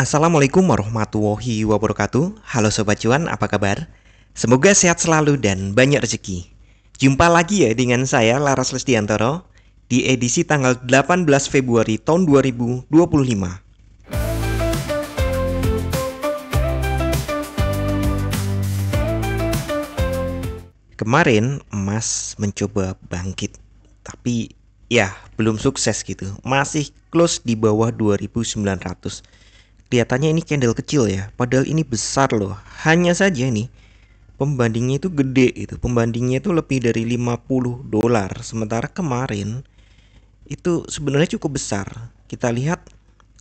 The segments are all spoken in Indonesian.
Assalamualaikum warahmatullahi wabarakatuh. Halo Sobat Cuan, apa kabar? Semoga sehat selalu dan banyak rezeki. Jumpa lagi ya dengan saya Laras Lesdiantoro di edisi tanggal 18 Februari tahun 2025. Kemarin emas mencoba bangkit, tapi ya belum sukses gitu. Masih close di bawah 2.900. Kelihatannya ini candle kecil ya, padahal ini besar loh. Hanya saja nih pembandingnya itu gede itu. Pembandingnya itu lebih dari 50 dolar. Sementara kemarin itu sebenarnya cukup besar. Kita lihat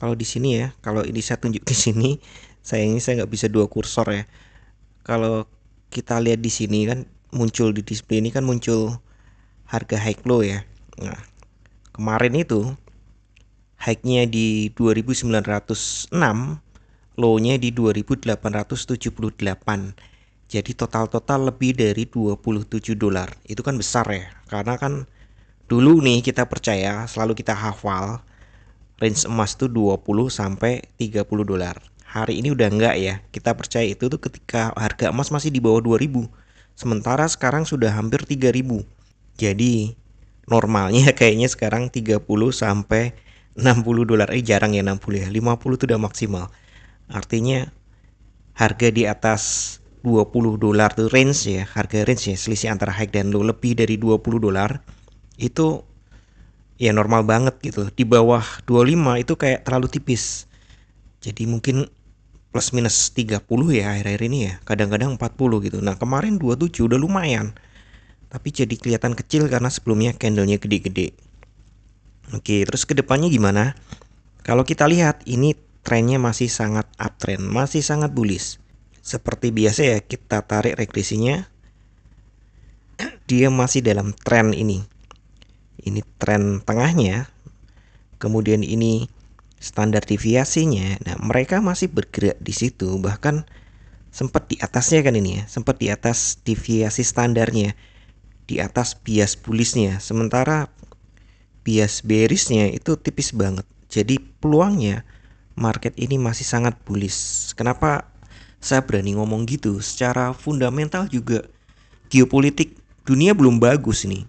kalau di sini ya, kalau ini saya tunjuk di sini, sayangnya saya nggak bisa dua kursor ya. Kalau kita lihat di sini kan muncul di display ini kan muncul harga high low ya. Nah, kemarin itu high-nya di 2.906, low-nya di 2.878. Jadi total-total lebih dari 27 dolar. Itu kan besar ya. Karena kan dulu nih kita percaya, selalu kita hafal range emas tuh 20 sampai 30 dolar. Hari ini udah enggak ya. Kita percaya itu tuh ketika harga emas masih di bawah 2.000. Sementara sekarang sudah hampir 3.000. Jadi normalnya kayaknya sekarang 30 sampai 60 dolar. Jarang ya 60 ya. 50 itu udah maksimal. Artinya harga di atas 20 dolar tuh range ya, harga range ya, selisih antara high dan low lebih dari 20 dolar itu ya normal banget gitu. Di bawah 25 itu kayak terlalu tipis. Jadi mungkin plus minus 30 ya akhir-akhir ini ya. Kadang-kadang 40 gitu. Nah, kemarin 27 udah lumayan. Tapi jadi kelihatan kecil karena sebelumnya candlenya gede-gede. Oke, terus kedepannya gimana? Kalau kita lihat ini trennya masih sangat uptrend, masih sangat bullish. Seperti biasa ya, kita tarik regresinya. Dia masih dalam tren ini. Ini tren tengahnya. Kemudian ini standar deviasinya. Nah, mereka masih bergerak di situ, bahkan sempat di atasnya kan ini ya, sempat di atas deviasi standarnya, di atas bias bullishnya. Sementara bias bearishnya itu tipis banget. Jadi peluangnya market ini masih sangat bullish. Kenapa saya berani ngomong gitu? Secara fundamental juga geopolitik dunia belum bagus nih.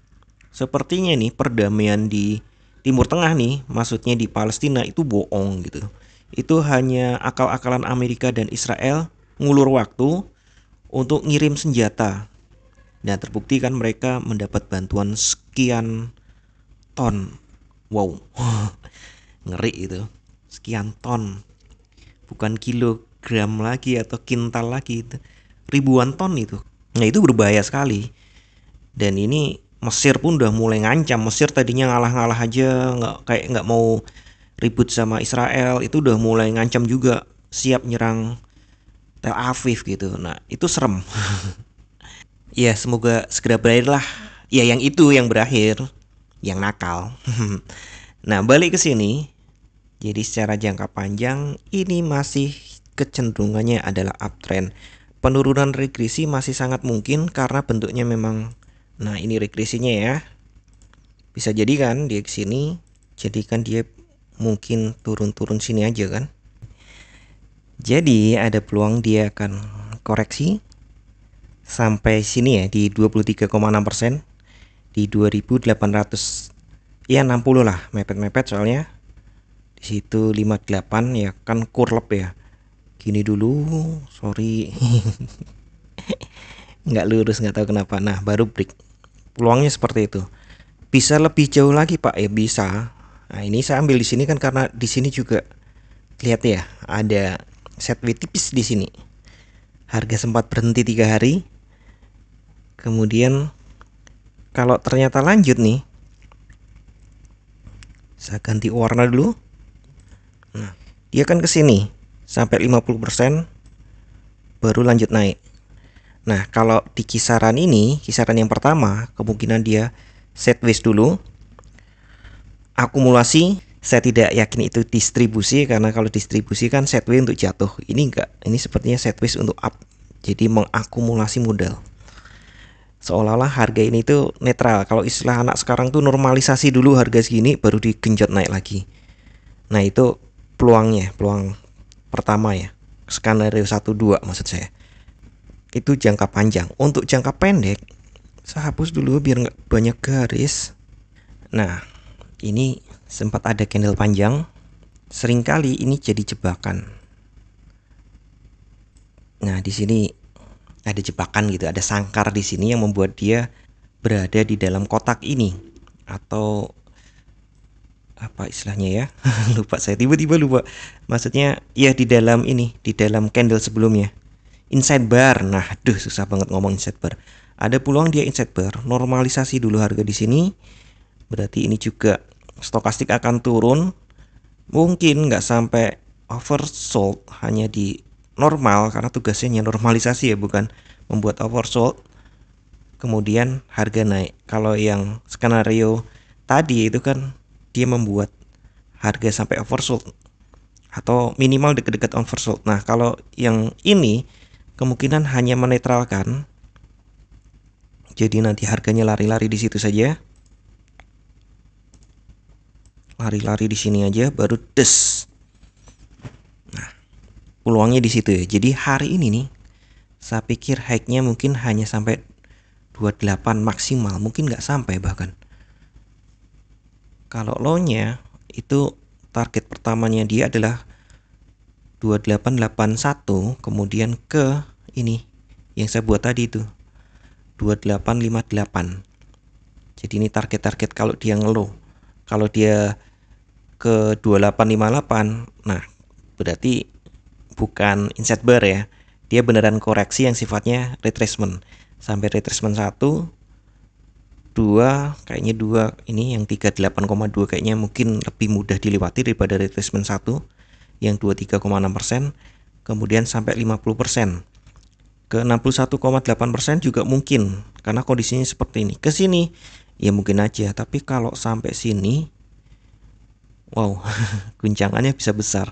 Sepertinya nih perdamaian di Timur Tengah nih, maksudnya di Palestina itu bohong gitu. Itu hanya akal-akalan Amerika dan Israel ngulur waktu untuk ngirim senjata. Nah, terbukti kan mereka mendapat bantuan sekian ton. Wow, ngeri itu. Sekian ton. Bukan kilogram lagi atau kintal lagi itu. Ribuan ton itu. Nah, itu berbahaya sekali. Dan ini Mesir pun udah mulai ngancam. Mesir tadinya ngalah-ngalah aja, nggak mau ribut sama Israel, itu udah mulai ngancam juga, siap nyerang Tel Aviv gitu. Nah, itu serem. Ya, semoga segera berakhir lah. Ya, yang itu yang berakhir, yang nakal. Nah, balik ke sini. Jadi secara jangka panjang ini masih kecenderungannya adalah uptrend. Penurunan regresi masih sangat mungkin karena bentuknya memang, nah ini regresinya ya. Bisa jadi kan dia ke sini, jadi kan dia mungkin turun-turun sini aja kan. Jadi ada peluang dia akan koreksi sampai sini ya di 23,6%, di 2.800 ya 60 lah, mepet-mepet soalnya. Di situ 58 ya kan kurlep ya. Gini dulu, sorry. Nggak lurus, nggak tahu kenapa. Nah, baru break. Peluangnya seperti itu. Bisa lebih jauh lagi, Pak? Ya bisa. Nah, ini saya ambil di sini kan karena di sini juga lihat ya, ada sideways tipis di sini. Harga sempat berhenti 3 hari. Kemudian kalau ternyata lanjut nih, saya ganti warna dulu. Nah, dia kan ke sini sampai 50% baru lanjut naik. Nah, kalau di kisaran ini, kisaran yang pertama, kemungkinan dia sideways dulu. Akumulasi, saya tidak yakin itu distribusi karena kalau distribusi kan sideways untuk jatuh. Ini enggak, ini sepertinya sideways untuk up. Jadi mengakumulasi modal. Seolah-olah harga ini tuh netral. Kalau istilah anak sekarang tuh normalisasi dulu harga segini baru digenjot naik lagi. Nah, itu peluangnya, peluang pertama ya, skenario 1 2 maksud saya. Itu jangka panjang. Untuk jangka pendek, saya hapus dulu biar nggak banyak garis. Nah, ini sempat ada candle panjang. Seringkali ini jadi jebakan. Nah, di sini ada jebakan gitu, ada sangkar di sini yang membuat dia berada di dalam kotak ini, atau apa istilahnya ya? Lupa, saya tiba-tiba lupa. Maksudnya ya di dalam ini, di dalam candle sebelumnya. Inside bar. Nah, aduh susah banget ngomong inside bar. Ada peluang dia inside bar, normalisasi dulu harga di sini. Berarti ini juga stokastik akan turun. Mungkin nggak sampai oversold, hanya di normal karena tugasnya normalisasi ya, bukan membuat oversold. Kemudian harga naik. Kalau yang skenario tadi itu kan dia membuat harga sampai oversold atau minimal dekat-dekat oversold. Nah, kalau yang ini kemungkinan hanya menetralkan. Jadi nanti harganya lari-lari di situ saja. Lari-lari di sini aja baru des. Nah, peluangnya di situ ya. Jadi hari ini nih saya pikir high-nya mungkin hanya sampai 28 maksimal, mungkin nggak sampai bahkan. Kalau low-nya itu target pertamanya dia adalah 2881, kemudian ke ini yang saya buat tadi itu 2858. Jadi ini target-target kalau dia ngelow. Kalau dia ke 2858, nah berarti bukan inside bar ya. Dia beneran koreksi yang sifatnya retracement. Sampai retracement 1 2, kayaknya 2 ini yang 38,2 kayaknya mungkin lebih mudah dilewati daripada retracement 1 yang 23,6%, kemudian sampai 50%. Ke 61,8% juga mungkin karena kondisinya seperti ini. Ke sini ya mungkin aja, tapi kalau sampai sini wow, guncangannya bisa besar.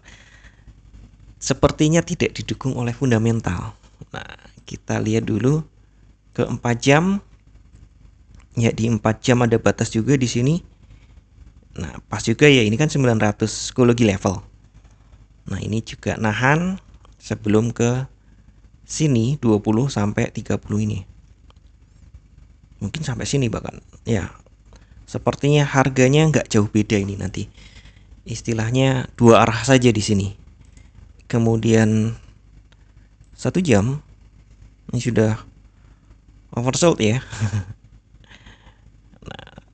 Sepertinya tidak didukung oleh fundamental. Nah, kita lihat dulu ke 4 jam. Ya, di 4 jam ada batas juga di sini. Nah, pas juga ya, ini kan 900 psikologi level. Nah, ini juga nahan sebelum ke sini 20 sampai 30 ini. Mungkin sampai sini bahkan. Ya, sepertinya harganya nggak jauh beda ini nanti. Istilahnya dua arah saja di sini. Kemudian 1 jam ini sudah oversold ya.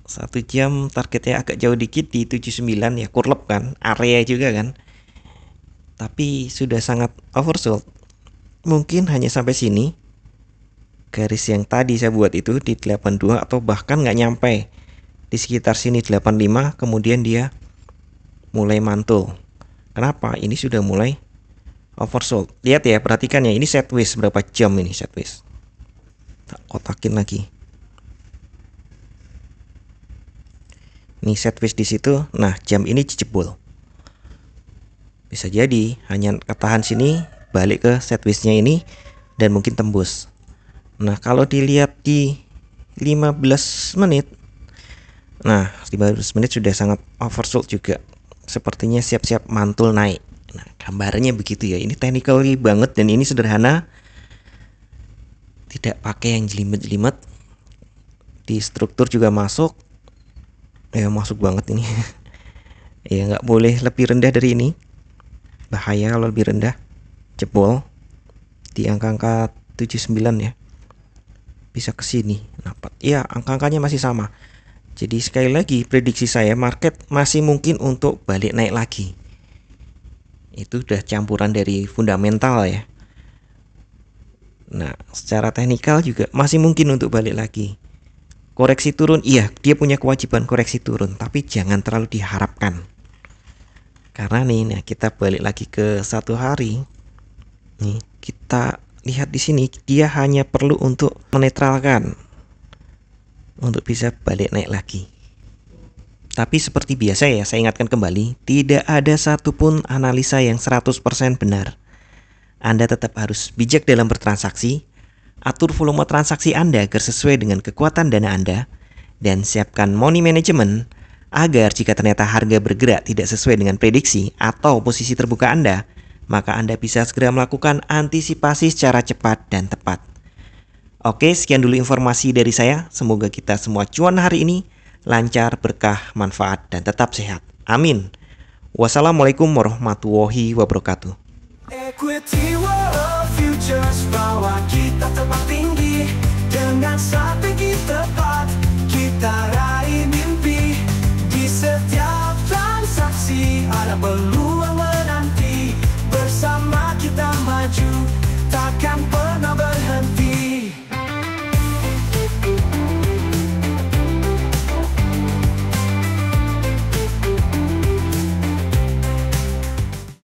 1 jam targetnya agak jauh dikit di 79 ya, kurlep kan, area juga kan. Tapi sudah sangat oversold. Mungkin hanya sampai sini. Garis yang tadi saya buat itu di 82 atau bahkan nggak nyampe. Di sekitar sini 85, kemudian dia mulai mantul. Kenapa? Ini sudah mulai oversold. Lihat ya, perhatikan ya, ini sideways berapa jam ini sideways. Tak kotakin lagi. Ini sideways di situ. Nah, jam ini jebol. Bisa jadi hanya ketahan sini, balik ke sideways-nya ini dan mungkin tembus. Nah, kalau dilihat di 15 menit. Nah, 15 menit sudah sangat oversold juga. Sepertinya siap-siap mantul naik. Nah, gambarnya begitu ya. Ini technical banget dan ini sederhana. Tidak pakai yang jelimet-jelimet. Di struktur juga masuk. Ya, masuk banget ini. Ya, nggak boleh lebih rendah dari ini. Bahaya kalau lebih rendah. Jebol di angka-angka 79 ya. Bisa ke sini. Ya, angka-angkanya masih sama. Jadi sekali lagi prediksi saya market masih mungkin untuk balik naik lagi. Itu udah campuran dari fundamental ya. Nah, secara teknikal juga masih mungkin untuk balik lagi. Koreksi turun, iya, dia punya kewajiban koreksi turun, tapi jangan terlalu diharapkan. Karena nih, nah kita balik lagi ke 1 hari. Nih, kita lihat di sini dia hanya perlu untuk menetralkan untuk bisa balik naik lagi. Tapi seperti biasa ya, saya ingatkan kembali, tidak ada satupun analisa yang 100% benar. Anda tetap harus bijak dalam bertransaksi. Atur volume transaksi Anda agar sesuai dengan kekuatan dana Anda, dan siapkan money management agar jika ternyata harga bergerak tidak sesuai dengan prediksi atau posisi terbuka Anda, maka Anda bisa segera melakukan antisipasi secara cepat dan tepat. Oke, sekian dulu informasi dari saya. Semoga kita semua cuan hari ini lancar, berkah, manfaat, dan tetap sehat. Amin. Wassalamualaikum warahmatullahi wabarakatuh. Equity World Futures, bawa kita terbang tinggi. Dengan strategi tepat, kita raih mimpi. Di setiap transaksi ada peluang menanti. Bersama kita maju, takkan